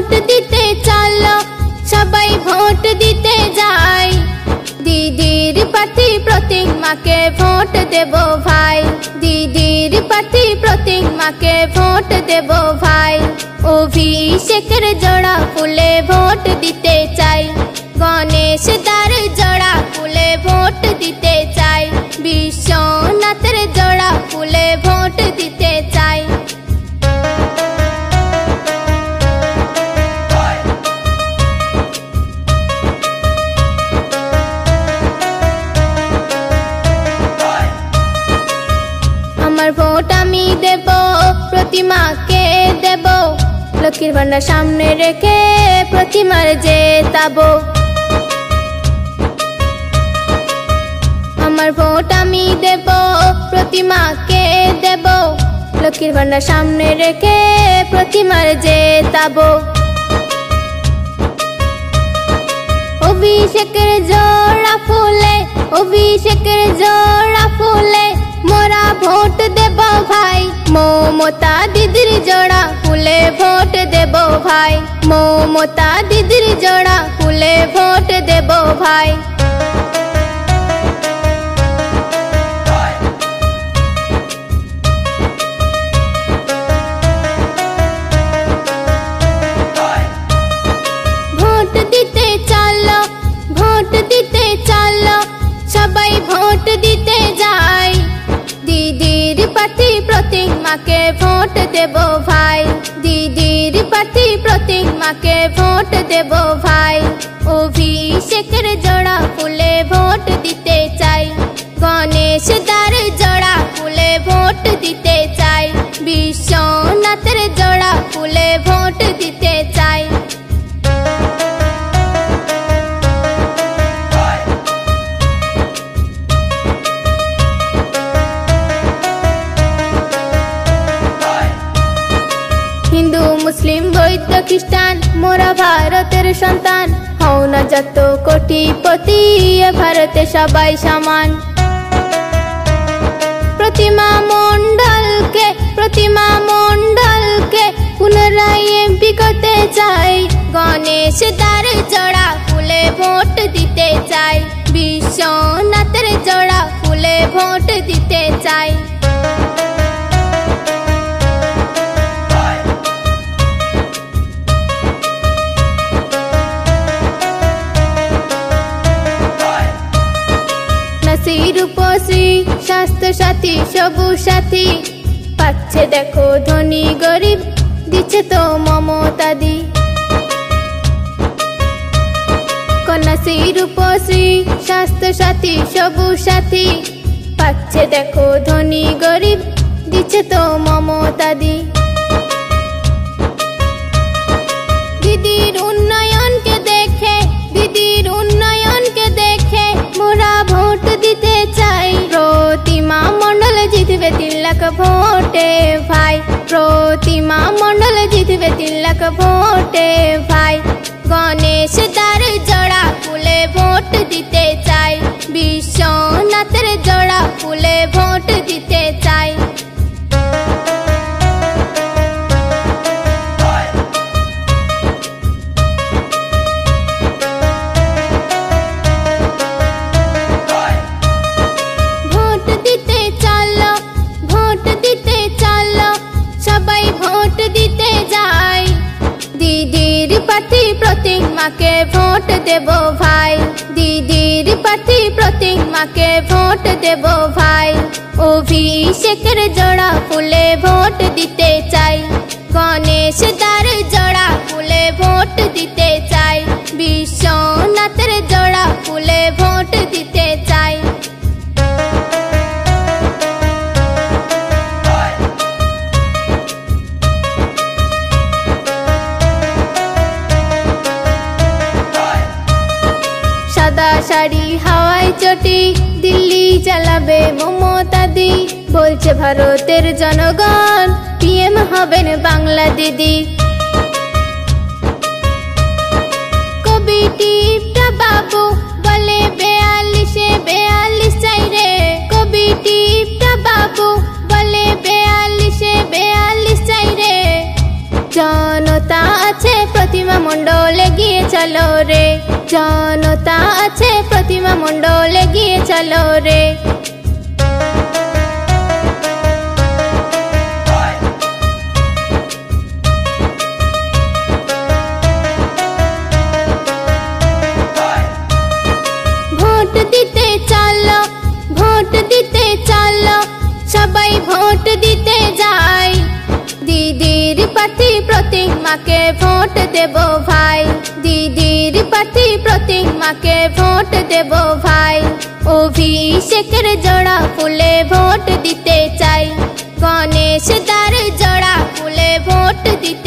Vote দিতে চলো সবাই ভোট দিতে যাই দিদির প্রার্থী প্রতিমাকে ভোট দেব ভাই দিদির প্রার্থী প্রতিমাকে ভোট দেব ভাই অভিষেকের জোড়া ফুলে ভোট দিতে চাই গণেশ দার জোড়া ফুলে ভোট দিতে চাই বিশ্বনাথের জোড়া ফুলে ভোট দিতে চাই আমার ভোট আমি দেব প্রতিমাকে দেব লক্ষ্মীর ভান্ডার সামনে রেখে প্রতিমার জেতাবো আমার ভোট আমি দেব প্রতিমাকে দেব লক্ষ্মীর ভান্ডার সামনে রেখে প্রতিমার জেতাবো অভিষেকের জোড়া ফুলে অভিষেকের জোড়া ফুলে মোরা ভোট দেব ভাই মমতা দিদির জোড়া ফুলে ভোট দেব ভাই মমতা দিদির জোড়া ফুলে ভোট দেব ভাই ভোট দিতে চলো ভোট দিতে চলো সবাই ভোট দিতে যাই দিদির প্রার্থী প্রতিমাকে ভোট দেব ভাই দিদির প্রার্থী প্রতিমাকে ভোট দেব ভাই অভিষেকের জোড়া ফুলে ভোট দিতে চাই গণেশ দার জোড়া ফুলে ভোট দিতে চাই বিশ্বনাথের জোড়া ফুলে ভোট দিতে চাই হিন্দু মুসলিম বৌদ্ধ খ্রিস্টান মোরা ভারতের সন্তান হও না যত কোটিপতি এ ভারতে সবাই সমান প্রতিমা মণ্ডলকে পুনরায় এমপি করতে চাই গণেশ দার জোড়া ফুলে ভোট দিতে চাই বিশ্বনাথের জোড়া ফুলে ভোট দিতে চাই রূপশ্রী স্বাস্থ্য সাথী সবুজ সাথী পাচ্ছে দেখো ধনী গরিব দিচ্ছে তো মমতা দি কন্যাশ্রী রূপশ্রী স্বাস্থ্য সাথী সবুজ সাথী পাচ্ছে দেখো ধনী গরিব দিচ্ছে তো মমতা দি দিদির উন্নয়নকে দেখে মোরা ভোট দিতে চাই প্রতিমা মণ্ডল জিতবে 3 লাখ ভোটে ভাই প্রতিমা মণ্ডল জিতবে 3 লাখ ভোটে ভাই গণেশ দার জোড়া ফুলে ভোট দিতে চাই বিশ্বনাথের জোড়া ফুলে ভোট দিতে চাই সবাই ভোট দিতে যাই দিদির প্রার্থী প্রতিমাকে ভোট দেব ভাই দিদির প্রার্থী প্রতিমাকে ভোট দেব ভাই অভিষেকের জোড়া ফুলে ভোট দিতে চাই গণেশ দার জোড়া ফুলে ভোট দিতে চাই বিশ্বনাথের জোড়া ফুলে ভোট দিতে চাই সাদা শাড়ি হাওয়ায় চটি দিল্লি চালাবে মমতা দি বলছে ভারতের জনগণ পিএম হবেন বাংলা দিদি কবি টিপটা বাবু বলে 42 চাই রে কবি টিপটা বাবু বলে 42 চাই রে জনতা আছে প্রতিমা মণ্ডলে গিয়ে চলো রে, জনতা আছে প্রতিমা মণ্ডলে গিয়ে চলো রে। ভোট দিতে চলো, ভোট দিতে চলো, সবাই ভোট দিতে যাই। দিদির প্রার্থী প্রতিমাকে ভোট দেব ভাই, দিদির প্রার্থী প্রতিমাকে ভোট দেব ভাই। অভিষেকের জোড়া ফুলে ভোট দিতে চাই, গণেশ দার জোড়া ফুলে ভোট দিতে